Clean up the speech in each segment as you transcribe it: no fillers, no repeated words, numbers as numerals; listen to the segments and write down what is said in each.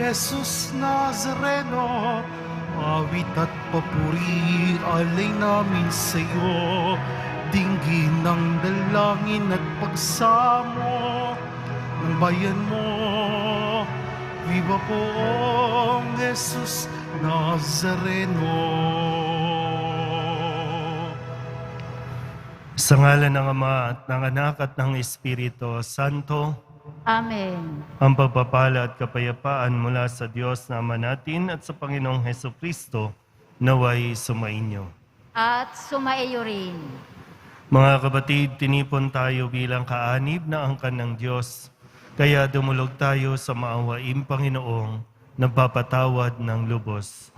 Jesus Nazareno, awit at papuri alay namin sa'yo. Dinggin ng dalangin at pagsamo ng bayan mo. Viva poong Jesus Nazareno. Sa ngalan ng Ama at ng Anak at ng Espiritu Santo, Amen. ang pagpapala at kapayapaan mula sa Diyos na Ama natin at sa Panginoong Hesukristo naway sumainyo. At sumaiyo rin. Mga kapatid, tinipon tayo bilang kaanib na angkan ng Diyos, kaya dumulog tayo sa maawaing Panginoong nagpapatawad ng lubos.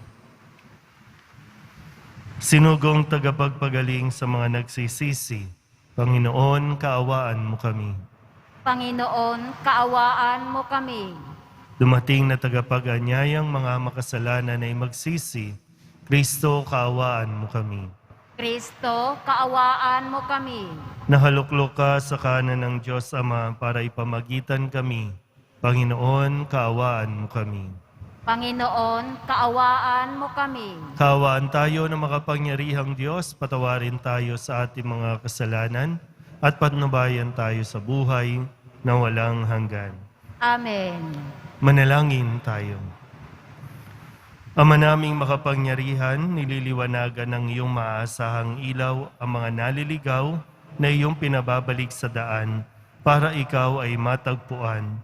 Sinugong tagapagpagaling sa mga nagsisisi, Panginoon, kaawaan mo kami. Panginoon, kaawaan mo kami. Dumating na tagapag-anyayang mga makasalanan ay magsisi, Kristo, kaawaan mo kami. Kristo, kaawaan mo kami. Nahaluklok ka sa kanan ng Diyos Ama para ipamagitan kami. Panginoon, kaawaan mo kami. Panginoon, kaawaan mo kami. Kaawaan tayo ng makapangyarihang Diyos, patawarin tayo sa ating mga kasalanan at patnubayan tayo sa buhay na walang hanggan. Amen. Manalangin tayo. Ama naming makapangyarihan, nililiwanagan ng iyong maaasahang ilaw ang mga naliligaw na iyong pinababalik sa daan para ikaw ay matagpuan.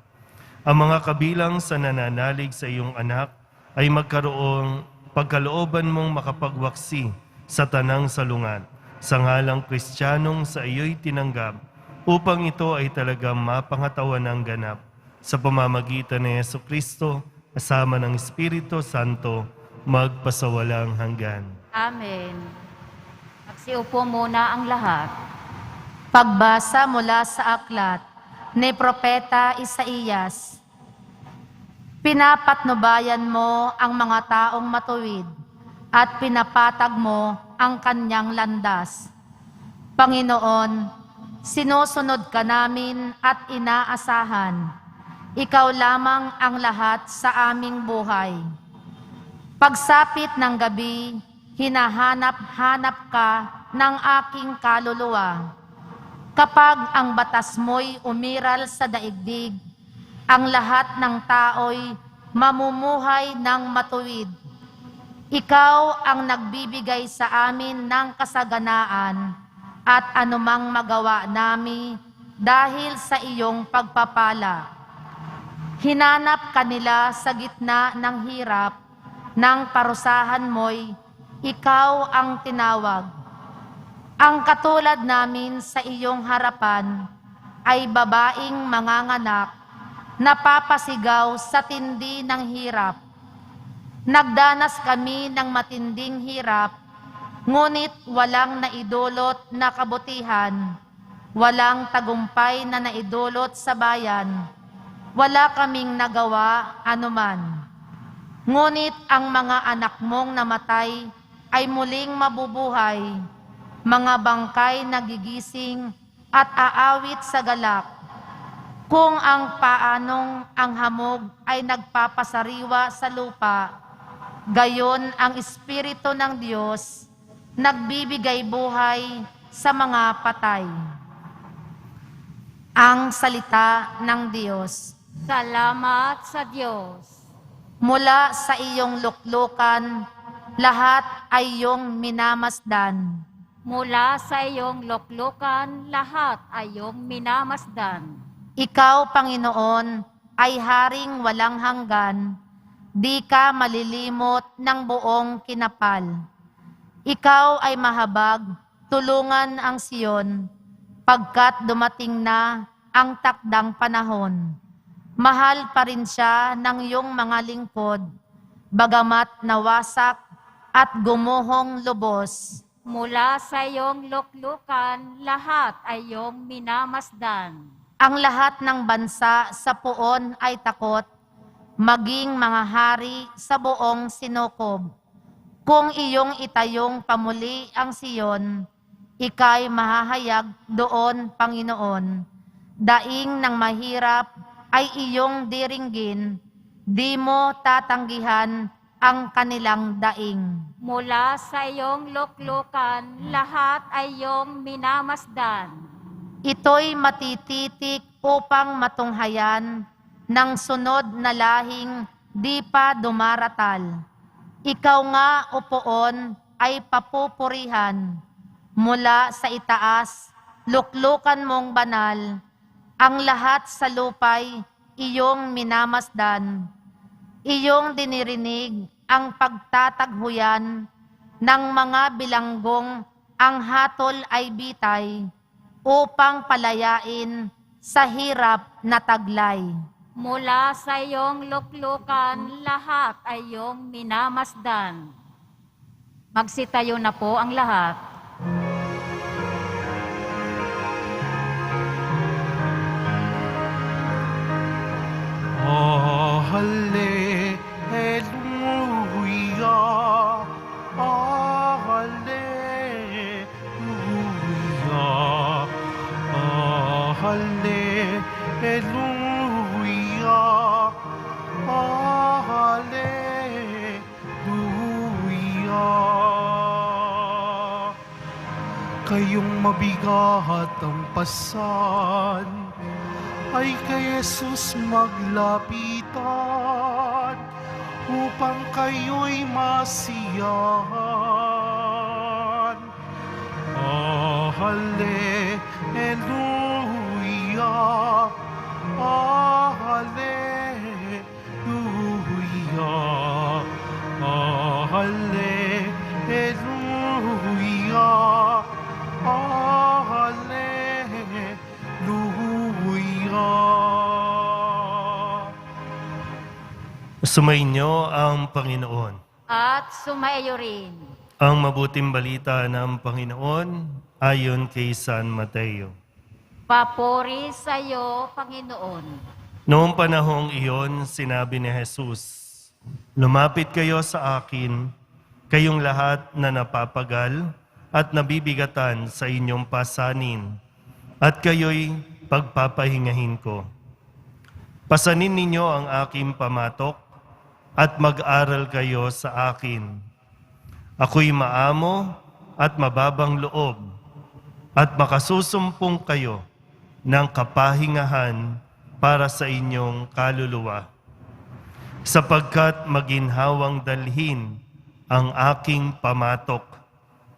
Ang mga kabilang sa nananalig sa iyong anak ay magkaroong pagkalooban mong makapagwaksi sa tanang salungat sa ngalang Kristiyanong sa iyo'y tinanggap upang ito ay talagang mapangatawan ng ganap sa pamamagitan ni Jesucristo kasama ng Espiritu Santo magpasawalang hanggan. Amen. Magsiupo muna ang lahat. Pagbasa mula sa aklat ni Propeta Isaías. Pinapatnubayan mo ang mga taong matuwid at pinapatag mo ang kanyang landas. Panginoon, sinusunod ka namin at inaasahan. Ikaw lamang ang lahat sa aming buhay. Pagsapit ng gabi, hinahanap-hanap ka ng aking kaluluwa. Kapag ang batas mo'y umiral sa daigdig, ang lahat ng tao'y mamumuhay ng matuwid. Ikaw ang nagbibigay sa amin ng kasaganaan at anumang magawa nami dahil sa iyong pagpapala. Hinanap kanila sa gitna ng hirap, ng parusahan mo'y ikaw ang tinawag. Ang katulad namin sa iyong harapan ay babaeng manganganak, napapasigaw sa tindi ng hirap. Nagdanas kami ng matinding hirap, ngunit walang naidulot na kabutihan, walang tagumpay na naidulot sa bayan, wala kaming nagawa anuman. Ngunit ang mga anak mong namatay ay muling mabubuhay, mga bangkay nagigising at aawit sa galak. Kung ang paanong ang hamog ay nagpapasariwa sa lupa, gayon ang Espiritu ng Diyos nagbibigay buhay sa mga patay. Ang salita ng Diyos. Salamat sa Diyos. Mula sa iyong luklukan, lahat ay iyong minamasdan. Mula sa iyong luklukan, lahat ay iyong minamasdan. Ikaw, Panginoon, ay haring walang hanggan, di ka malilimot ng buong kinapal. Ikaw ay mahabag, tulungan ang Siyon, pagkat dumating na ang takdang panahon. Mahal pa rin siya ng iyong mga lingkod, bagamat nawasak at gumuhong lubos. Mula sa iyong luklukan, lahat ay iyong minamasdan. Ang lahat ng bansa sa puon ay takot, maging mga hari sa buong sinukob. Kung iyong itayong pamuli ang Siyon, ika'y mahahayag doon, Panginoon. Daing ng mahirap ay iyong diringgin, di mo tatanggihan ang kanilang daing. Mula sa iyong luklukan, lahat ay iyong minamasdan. Ito'y matititik upang matunghayan ng sunod na lahing di pa dumaratal. Ikaw nga, O Poon, ay papupurihan. Mula sa itaas, luklukan mong banal, ang lahat sa lupay iyong minamasdan. Iyong dinirinig ang pagtataghuyan ng mga bilanggong ang hatol ay bitay upang palayain sa hirap na taglay. Mula sa iyong luklukan, lahat ay iyong minamasdan. Magsitayo na po ang lahat. Oh, hallelujah. Oh, hallelujah. Oh, hallelujah. Oh, hallelujah. Kayong mabigat ang pasan, ay kay Jesus maglapitan, upang kayo'y masiyahan. Oh, hallelujah. Oh, hallelujah. Oh, hallelujah. Oh, hallelujah. Sumainyo ang Panginoon. At sumaiyo rin. Ang mabuting balita ng Panginoon ayon kay San Mateo. Papuri sa iyo, Panginoon. Noong panahong iyon, sinabi ni Jesus, "Lumapit kayo sa akin, kayong lahat na napapagal at nabibigatan sa inyong pasanin, at kayo'y pagpapahingahin ko. Pasanin ninyo ang aking pamatok at mag-aral kayo sa akin. Ako'y maamo at mababang loob, at makasusumpong kayo ng kapahingahan para sa inyong kaluluwa. Sapagkat maginhawang dalhin ang aking pamatok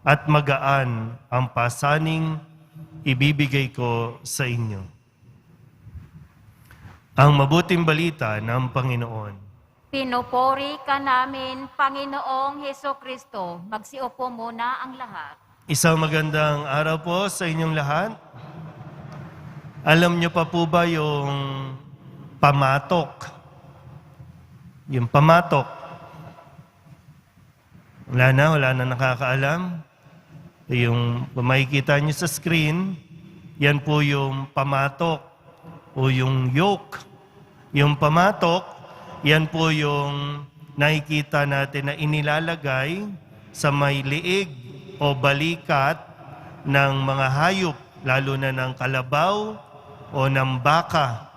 at magaan ang pasaning ibibigay ko sa inyo." Ang mabuting balita ng Panginoon. Pinupuri ka namin, Panginoong Hesukristo. Magsiupo muna ang lahat. Isang magandang araw po sa inyong lahat. Alam niyo pa po ba yung pamatok? Yung pamatok. Wala na nakakaalam. Yung makikita niyo sa screen, yan po yung pamatok o yung yoke. Yung pamatok, yan po yung nakikita natin na inilalagay sa may liig o balikat ng mga hayop, lalo na ng kalabaw o ng baka.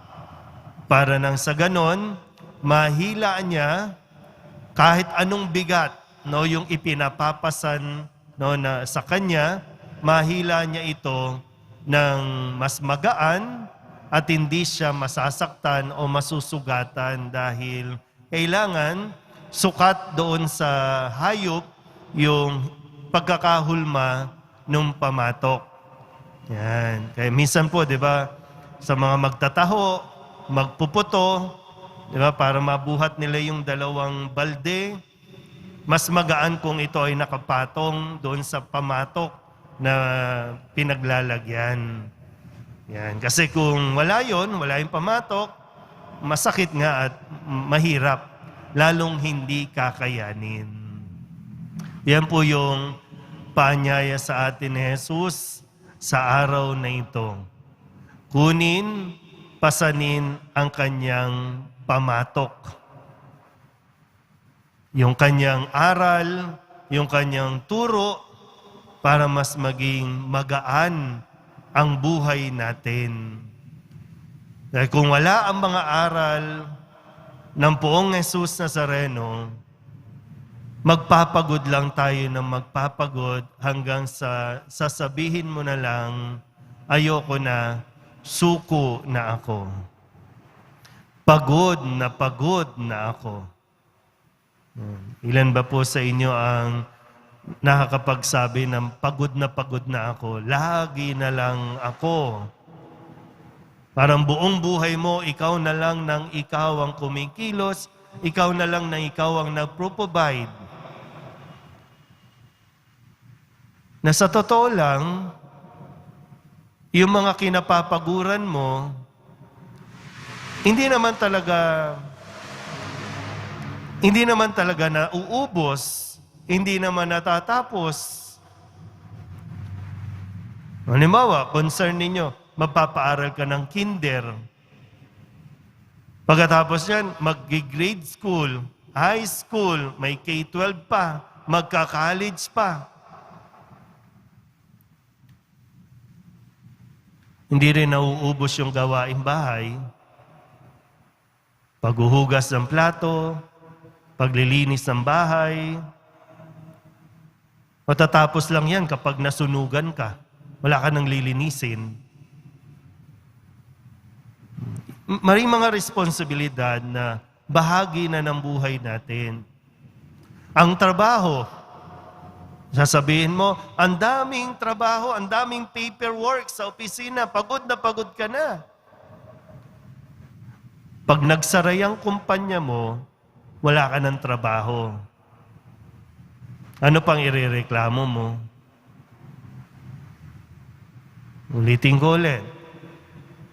Para nang sa ganon, mahila niya kahit anong bigat, no, yung ipinapapasan, no, na sa kanya, mahila niya ito ng mas magaan at hindi siya masasaktan o masusugatan dahil kailangan sukat doon sa hayop yung pagkakahulma ng pamatok. Yan. Kaya minsan po, di ba, sa mga magtataho, magpuputo, di ba, para mabuhat nila yung dalawang balde, mas magaan kung ito ay nakapatong doon sa pamatok na pinaglalagyan. Yan. Kasi kung wala yon, wala yung pamatok, masakit nga at mahirap, lalong hindi kakayanin. Yan po yung paanyaya sa atin ni Jesus sa araw na ito. Kunin, pasanin ang kanyang pamatok. Yung kanyang aral, yung kanyang turo, para mas maging magaan ang buhay natin. Dahil kung wala ang mga aral, ng poong Jesus Nazareno, magpapagod lang tayo ng magpapagod hanggang sa sasabihin mo na lang, ayoko na, suko na ako. Pagod na ako. Ilan ba po sa inyo ang nakakapagsabi ng pagod na ako, lagi na lang ako. Parang buong buhay mo, ikaw na lang ng ikaw ang kumikilos, ikaw na lang ng ikaw ang nagpro-provide. Na sa totoo lang, yung mga kinapapaguran mo, hindi naman talaga nauubos, hindi naman natatapos. Halimbawa, concern ninyo, magpapaaral ka ng kinder. Pagkatapos yan, mag-grade school, high school, may K-12 pa, magka-college pa. Hindi rin nauubos yung gawaing bahay. Paghuhugas ng plato, paglilinis ng bahay. Matatapos lang yan kapag nasunugan ka. Wala ka nang lilinisin. Maring mga responsibilidad na bahagi na ng buhay natin. Ang trabaho, sasabihin mo, ang daming trabaho, ang daming paperwork sa opisina, pagod ka na. Pag nagsara ang kumpanya mo, wala ka ng trabaho. Ano pang irereklamo mo? Ulitin ko ulit.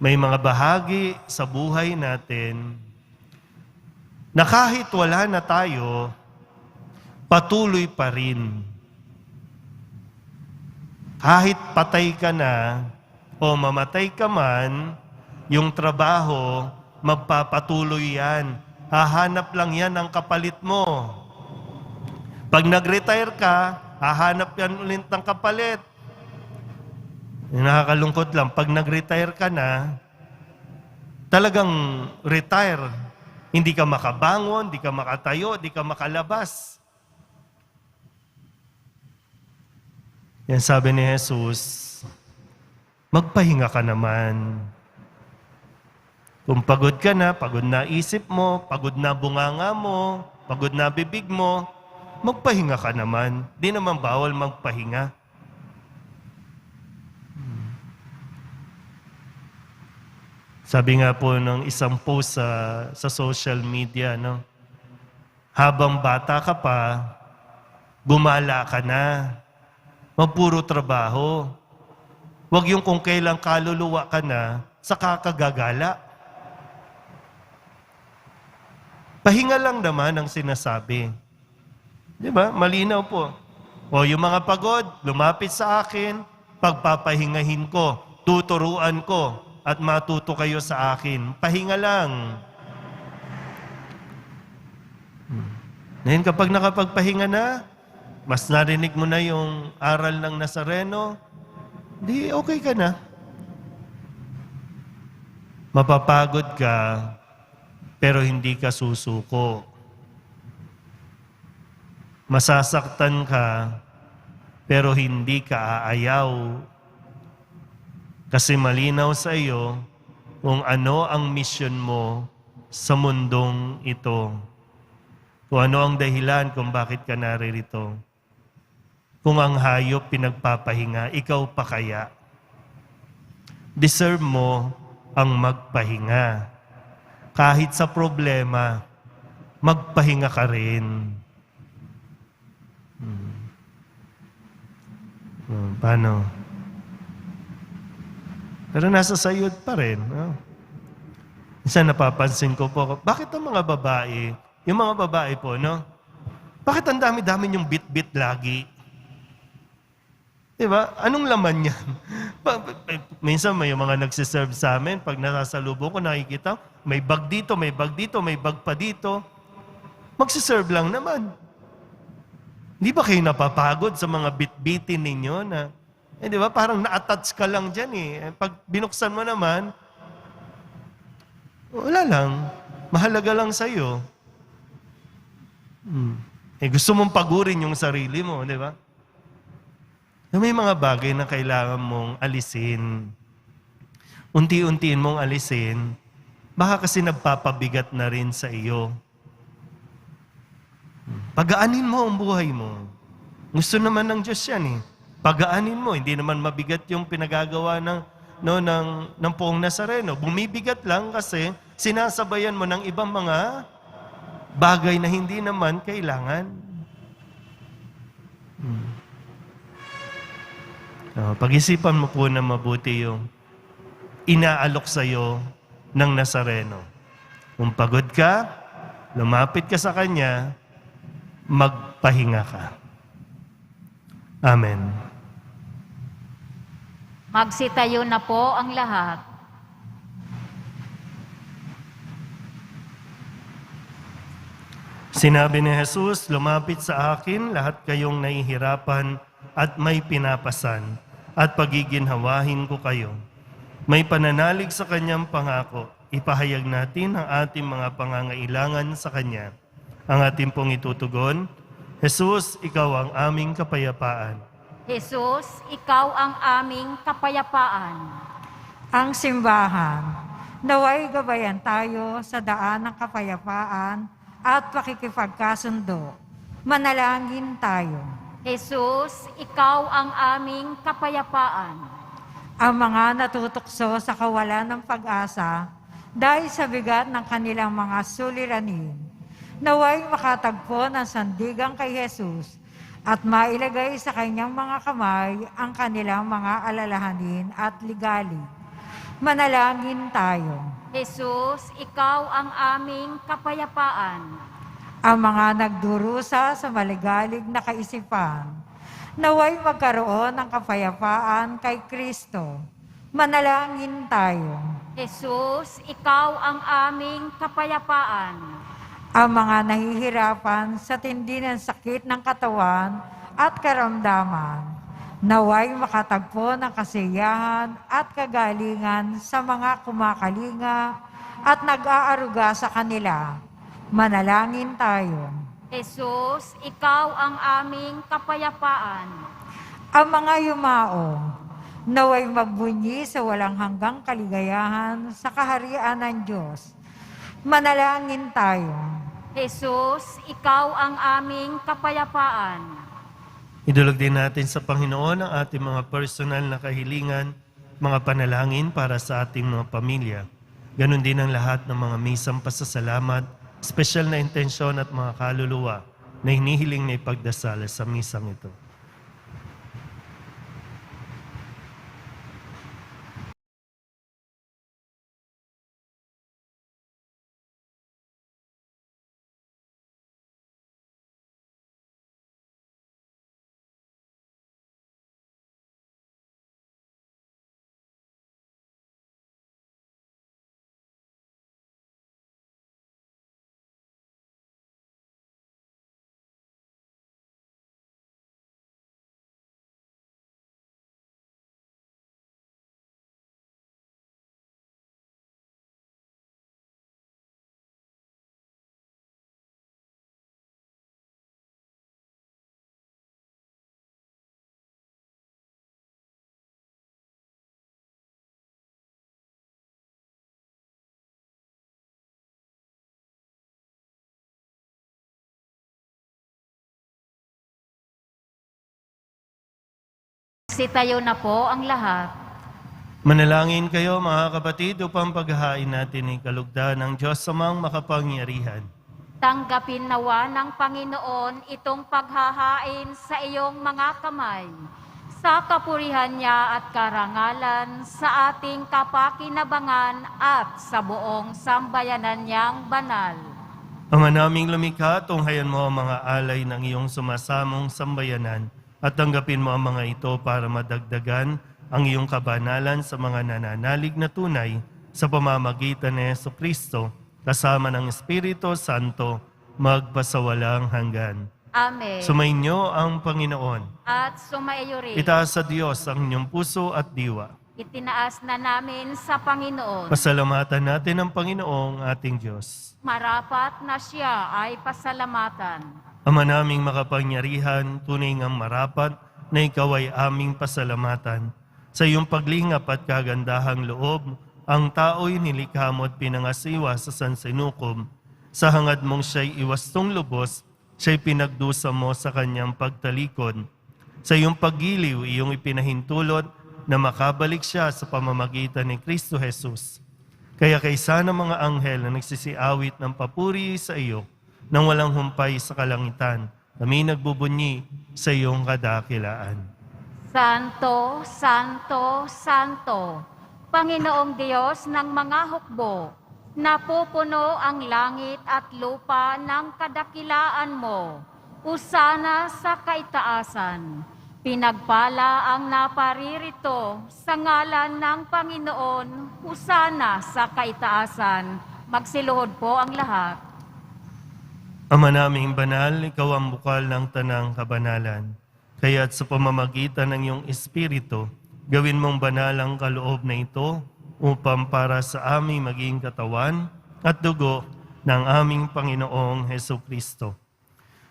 May mga bahagi sa buhay natin na kahit wala na tayo, patuloy pa rin. Kahit patay ka na o mamatay ka man, yung trabaho, magpapatuloy yan. Hahanap lang yan ang kapalit mo. Pag nag-retire ka, hahanap yan ulit ng kapalit. Nakakalungkot lang, pag nag-retire ka na, talagang retire. Hindi ka makabangon, hindi ka makatayo, hindi ka makalabas. Yan sabi ni Jesus, magpahinga ka naman. Kung pagod ka na, pagod na isip mo, pagod na bunganga mo, pagod na bibig mo, magpahinga ka naman. Di naman bawal magpahinga. Sabi nga po ng isang post sa social media, no? Habang bata ka pa, gumala ka na. Magpuro trabaho. Huwag yung kung kailang kaluluwa ka na, saka kagagala. Pahinga lang naman ang sinasabi. Di ba? Malinaw po. O yung mga pagod, lumapit sa akin, pagpapahingahin ko, tuturuan ko, at matuto kayo sa akin. Pahinga lang. Ngayon kapag nakapagpahinga na, mas narinig mo na yung aral ng Nazareno, di okay ka na. Mapapagod ka, pero hindi ka susuko. Masasaktan ka, pero hindi ka aayaw. Kasi malinaw sa iyo kung ano ang misyon mo sa mundong ito. Kung ano ang dahilan kung bakit ka naririto. Kung ang hayop pinagpapahinga, ikaw pa kaya? Deserve mo ang magpahinga. Kahit sa problema, magpahinga ka rin. Paano? Pero nasa sayod pa rin. No? Minsan napapansin ko po, bakit ang mga babae, yung mga babae po, no? Bakit ang dami-dami yung bit-bit lagi? Diba? Anong laman yan? Minsan may mga nagsiserve sa amin, pag nasasalubong ko, nakikita, may bag dito, may bag dito, may bag pa dito. Magsiserve lang naman. Di ba kayo napapagod sa mga bit-bitin ninyo na di ba? Parang na-attach ka lang dyan eh. Pag binuksan mo naman, wala lang. mahalaga lang sa'yo. Gusto mong pagurin yung sarili mo, di ba? May mga bagay na kailangan mong alisin. Unti-untiin mong alisin, baka kasi nagpapabigat na rin sa iyo. Pagaanin mo ang buhay mo. Gusto naman ng Diyos yan eh. Pagaanin mo, hindi naman mabigat yung pinagagawa ng Poong Nazareno. Bumibigat lang kasi sinasabayan mo ng ibang mga bagay na hindi naman kailangan. Pag-isipan mo po na mabuti yung inaalok sa'yo ng Nazareno. Kung pagod ka, lumapit ka sa Kanya, magpahinga ka. Amen. Magsitayo na po ang lahat. Sinabi ni Jesus, lumapit sa akin lahat kayong nahihirapan at may pinapasan, at pagiginhawahin ko kayo. May pananalig sa Kanyang pangako, ipahayag natin ang ating mga pangangailangan sa Kanya. Ang ating pong itutugon, Jesus, Ikaw ang aming kapayapaan. Jesus, Ikaw ang aming kapayapaan. Ang simbahan, naway gabayan tayo sa daan ng kapayapaan at pakikipagkasundo. Manalangin tayo. Jesus, Ikaw ang aming kapayapaan. Ang mga natutukso sa kawalan ng pag-asa dahil sa bigat ng kanilang mga suliranin, naway makatagpo ng sandigan kay Jesus at mailagay sa kanyang mga kamay ang kanilang mga alalahanin at ligali. Manalangin tayo. Jesus, Ikaw ang aming kapayapaan. Ang mga nagdurusa sa maligalig na kaisipan, naway magkaroon ng kapayapaan kay Kristo. Manalangin tayo. Jesus, Ikaw ang aming kapayapaan. Ang mga nahihirapan sa tindi ng sakit ng katawan at karamdaman, naway makatagpo ng kasiyahan at kagalingan sa mga kumakalinga at nag-aaruga sa kanila. Manalangin tayo. Jesus, Ikaw ang aming kapayapaan. Ang mga yumao, naway magbunyi sa walang hanggang kaligayahan sa kaharian ng Diyos. Manalangin tayo. Jesus, Ikaw ang aming kapayapaan. Idulog din natin sa Panginoon ang ating mga personal na kahilingan, mga panalangin para sa ating mga pamilya. Ganon din ang lahat ng mga misang pasasalamat, espesyal na intensyon at mga kaluluwa na hinihiling na ipagdasal sa misang ito. Sitayo na po ang lahat. Manalangin kayo mga kapatid upang paghahain natin ay kalugdan ng Diyos samang makapangyarihan. Tanggapin nawa ng Panginoon itong paghahain sa iyong mga kamay, sa kapurihan niya at karangalan, sa ating kapakinabangan at sa buong sambayanan niyang banal. Ama naming lumikha, tunghayan mo ang mga alay ng iyong sumasamong sambayanan at tanggapin mo ang mga ito para madagdagan ang iyong kabanalan sa mga nananalig na tunay sa pamamagitan ni Jesucristo kasama ng Espiritu Santo magpasawalang hanggan. Amen. Sumainyo ang Panginoon. At sumaiyo rin. Itaas sa Diyos ang inyong puso at diwa. itinaas na namin sa Panginoon. Pasalamatan natin ang Panginoong ating Diyos. Marapat na siya ay pasalamatan. Ama naming makapangyarihan, tunay ngang marapat na ikaw ay aming pasalamatan. Sa iyong paglingap at kagandahang loob, ang tao'y nilikha mo at pinangasiwa sa sansinukob. Sa hangad mong siya'y iwastong lubos, siya'y pinagdusa mo sa kanyang pagtalikod. Sa iyong paggiliw, iyong ipinahintulot na makabalik siya sa pamamagitan ni Kristo Jesus. Kaya kaysa ng mga anghel na nagsisiawit ng papuri sa iyo, nang walang humpay sa kalangitan, kami nagbubunyi sa iyong kadakilaan. Santo, Santo, Santo, Panginoong Diyos ng mga hukbo, napupuno ang langit at lupa ng kadakilaan mo. Usana sa kaitaasan. Pinagpala ang naparirito sa ngalan ng Panginoon. Usana sa kaitaasan. Magsiluhod po ang lahat. Ama naming banal, ikaw ang bukal ng tanang kabanalan. Kaya't sa pamamagitan ng iyong Espiritu, gawin mong banal ang kaloob na ito upang para sa aming maging katawan at dugo ng aming Panginoong Hesukristo.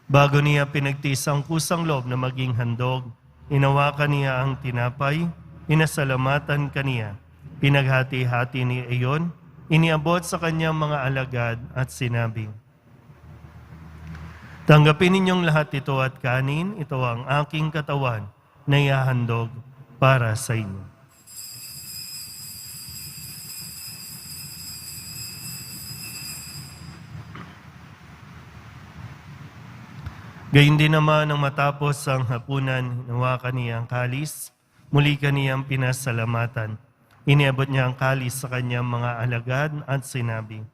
Bago niya pinagtiis ang kusang loob na maging handog, inawakan niya ang tinapay, inasalamatan kaniya, pinaghati-hati niya iyon, iniabot sa kanyang mga alagad at sinabi, "Tanggapin ninyong lahat ito at kanin, ito ang aking katawan na ihahandog para sa inyo." Gayun din naman nang matapos ang hapunan, hinawakan niya ang kalis, muli kaniyang pinasalamatan. Iniabot niya ang kalis sa kanyang mga alagad at sinabi,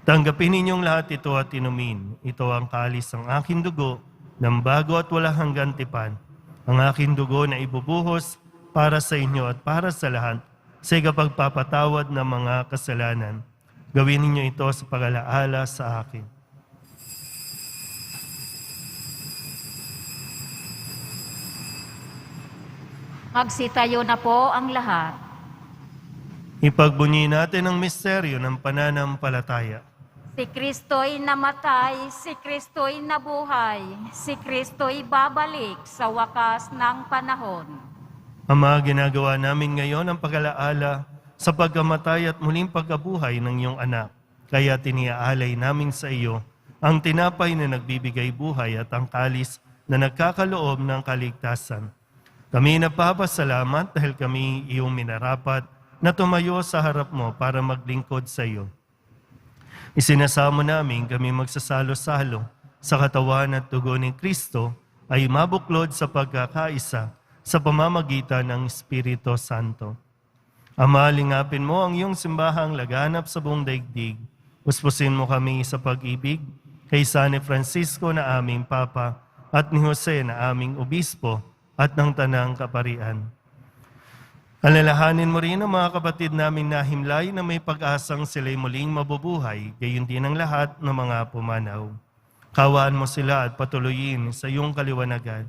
"Tanggapin ninyong lahat ito at inumin. Ito ang kalis ng aking dugo ng bago at walang hanggang tipan. Ang aking dugo na ibubuhos para sa inyo at para sa lahat sa ikapagpapatawad ng mga kasalanan. Gawin ninyo ito sa pag-alaala sa akin." Magsitayo na po ang lahat. Ipagbunyi natin ang misteryo ng pananampalataya. Si Kristo'y namatay, si Kristo'y nabuhay, si Kristo'y babalik sa wakas ng panahon. Ama, ginagawa namin ngayon ang pag-alaala sa pagkamatay at muling pagkabuhay ng iyong anak. Kaya tiniaalay namin sa iyo ang tinapay na nagbibigay buhay at ang kalis na nagkakaloob ng kaligtasan. Kami nagpapasalamat dahil kami iyong minarapat na tumayo sa harap mo para maglingkod sa iyo. Isinasamo namin kami magsasalo-salo sa katawan at dugo ni Kristo ay mabuklod sa pagkakaisa sa pamamagitan ng Espiritu Santo. Ama, lingapin mo ang iyong simbahang laganap sa buong daigdig. Puspusin mo kami sa pag-ibig kay San Francisco na aming Papa at ni Jose na aming Obispo at ng Tanang Kaparian. Alalahanin mo rin ang mga kapatid namin na himlay na may pag-asang sila'y muling mabubuhay, gayon din ang lahat ng mga pumanaw. Kawaan mo sila at patuloyin sa iyong kaliwanagan.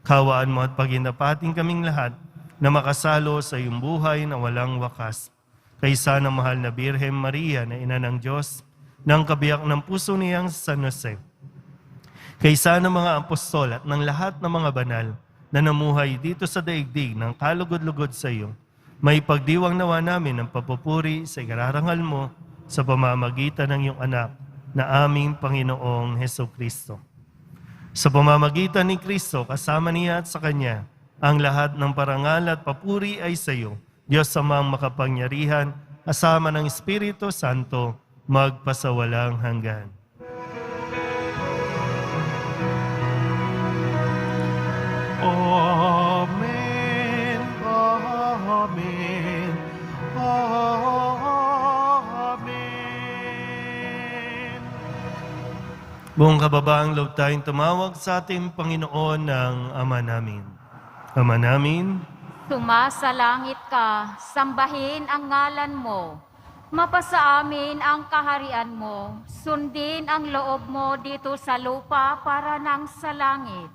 Kawaan mo at paginapating kaming lahat na makasalo sa iyong buhay na walang wakas. Kaysa ng mahal na Birhen Maria na Ina ng Diyos, ng kabiyak ng puso niyang San Jose. Kaysa ng mga apostol at ng lahat ng mga banal na namuhay dito sa daigdig ng kalugod-lugod sa iyo, may pagdiwang nawa namin ng papupuri sa ikararangal mo sa pamamagitan ng iyong anak na aming Panginoong Hesukristo. Sa pamamagitan ni Kristo, kasama niya at sa Kanya, ang lahat ng parangal at papuri ay sa iyo, Diyos Amang makapangyarihan, kasama ng Espiritu Santo, magpasawalang hanggan. Amen, amen, amen. Buong kababaang loob tayong tumawag sa ating Panginoon ng Ama namin. Ama namin, Sumasalangit ka, sambahin ang ngalan mo. Mapasa amin ang kaharian mo. Sundin ang loob mo dito sa lupa para nang sa langit.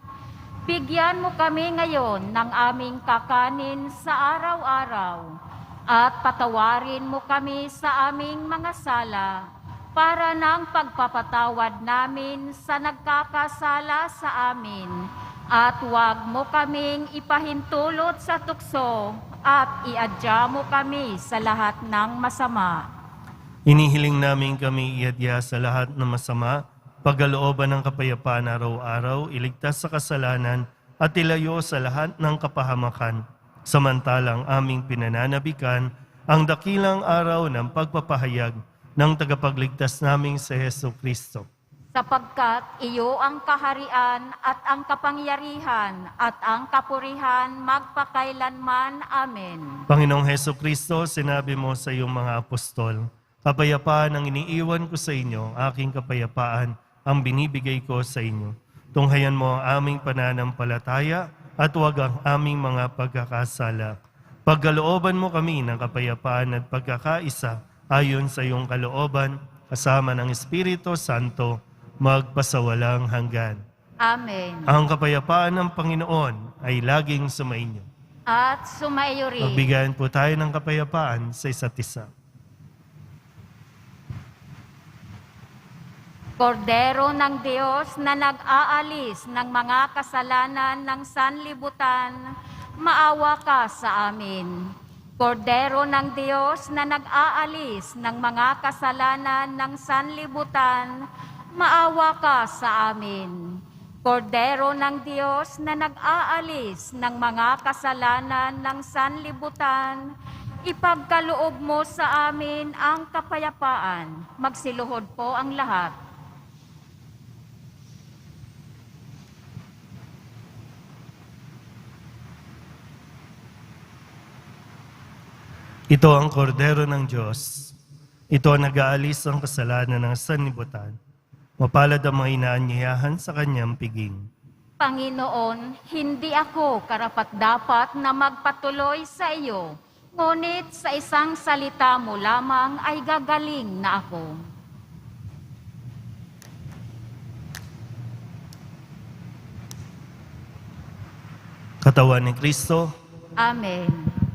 Bigyan mo kami ngayon ng aming kakanin sa araw-araw at patawarin mo kami sa aming mga sala para ng pagpapatawad namin sa nagkakasala sa amin. At huwag mo kaming ipahintulot sa tukso at iadya mo kami sa lahat ng masama. Inihiling namin kami iadya sa lahat ng masama, pagkalooban ng kapayapaan araw-araw, iligtas sa kasalanan at ilayo sa lahat ng kapahamakan. Samantalang aming pinananabikan ang dakilang araw ng pagpapahayag ng tagapagligtas naming si Hesus Kristo. Sapagkat iyo ang kaharian at ang kapangyarihan at ang kapurihan magpakailanman. Amen. Panginoong Hesus Kristo, sinabi mo sa iyong mga apostol, kapayapaan ang iniiwan ko sa inyo, aking kapayapaan ang binibigay ko sa inyo. Tunghayan mo ang aming pananampalataya at huwag ang aming mga pagkakasala. Pagkalooban mo kami ng kapayapaan at pagkakaisa ayon sa iyong kalooban, kasama ng Espiritu Santo, magpasawalang hanggan. Amen. Ang kapayapaan ng Panginoon ay laging sumainyo. At sumaiyo rin. Magbigayan po tayo ng kapayapaan sa isa't isa. Kordero ng Diyos na nag-aalis ng mga kasalanan ng sanlibutan, maawa ka sa amin. Kordero ng Diyos na nag-aalis ng mga kasalanan ng sanlibutan, maawa ka sa amin. Kordero ng Diyos na nag-aalis ng mga kasalanan ng sanlibutan, ipagkaloob mo sa amin ang kapayapaan. Magsiluhod po ang lahat. Ito ang kordero ng Diyos. Ito ang nag-aalis ang kasalanan ng sanlibutan. Mapalad ang mga inaanyayahan sa kanyang piging. Panginoon, hindi ako karapat-dapat na magpatuloy sa iyo, ngunit sa isang salita mo lamang ay gagaling na ako. Katawan ni Kristo, Amen.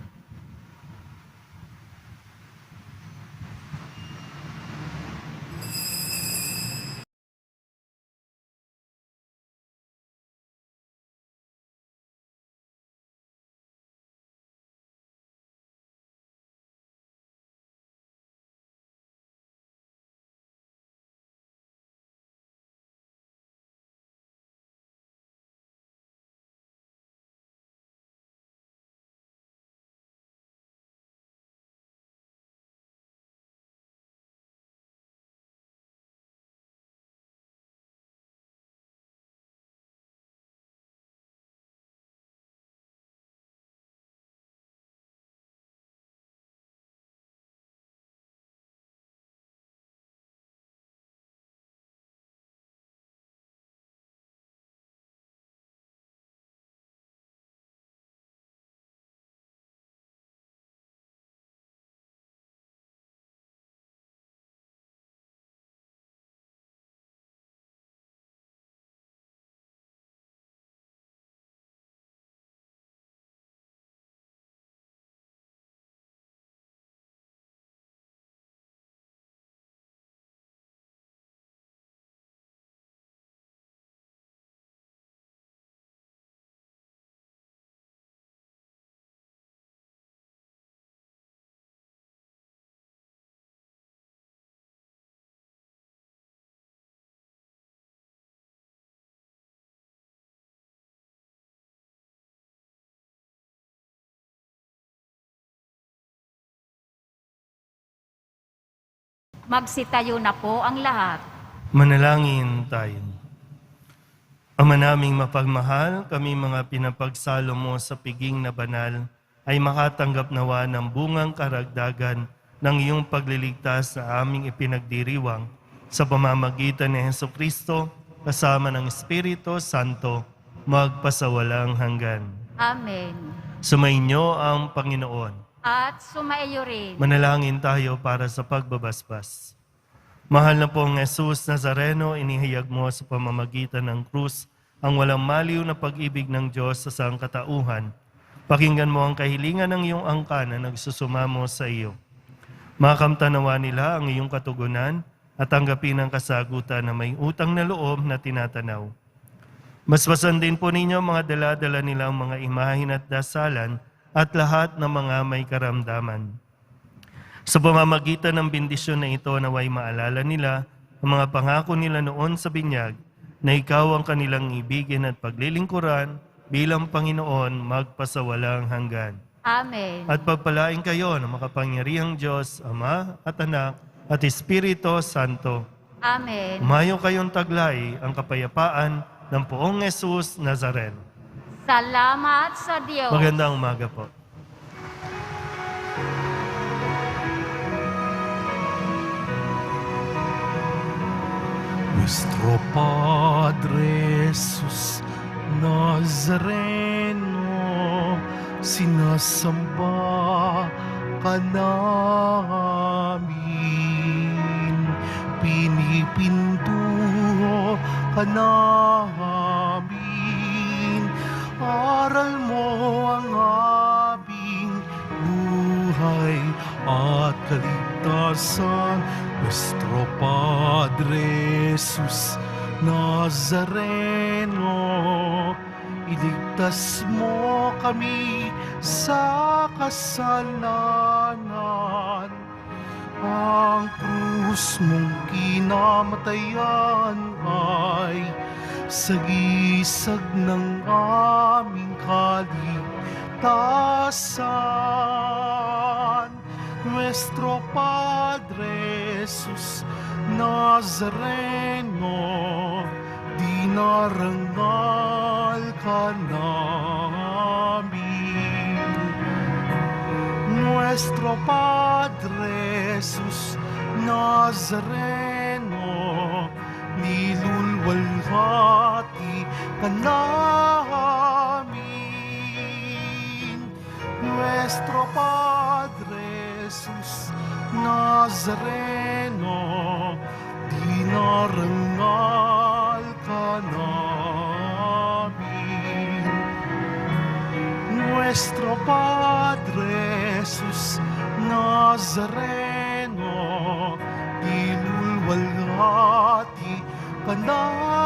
Magsitayo na po ang lahat. manalangin tayo. Ama naming mapagmahal, kami mga pinapagsalo mo sa piging na banal, ay makatanggap nawa ng bungang karagdagan ng iyong pagliligtas sa aming ipinagdiriwang sa pamamagitan ni Hesukristo kasama ng Espiritu Santo magpasawalang hanggan. Amen. Sumainyo ang Panginoon. At sumaiyo rin. Manalangin tayo para sa pagbabasbas. Mahal na pong Jesus Nazareno, inihayag mo sa pamamagitan ng krus ang walang maliw na pag-ibig ng Diyos sa sangkatauhan. Pakinggan mo ang kahilingan ng iyong angka na nagsusumamo sa iyo. Makamtanawa nila ang iyong katugunan at tanggapin ang kasagutan na may utang na loob na tinatanaw. Masmasan din po ninyo mga dala-dala nilang mga imahin at dasalan at lahat ng mga may karamdaman. Sa pamamagitan ng bendisyon na ito, naway maalala nila ang mga pangako nila noon sa binyag na ikaw ang kanilang ibigin at paglilingkuran bilang Panginoon magpasawalang hanggan. Amen. At pagpalain kayo ng makapangyarihang Diyos, Ama at Anak at Espiritu Santo. Amen. Umayo kayong taglay ang kapayapaan ng Poong Jesus Nazaren. Salamat sa Diyos. Magandang umaga po. Nuestro Padre Jesus Nazareno, sinasamba ka namin, pinipintuho ka namin, aral mo ang aming buhay at kaligtasan. Nuestro Padre Jesus Nazareno, iligtas mo kami sa kasalanan. Ang krus mong kinamatayan ay sagisag ng aming kaligtasan. Nuestro Padre Jesus Nazareno, dinarangal ka namin. Nuestro Padre Jesus Nazareno, nilulwalhati ka namin. Nuestro Padre Jesus Nazareno, dinarangal ka namin. Nuestro Padre Jesus Nazareno, nilulwalhati ka namin.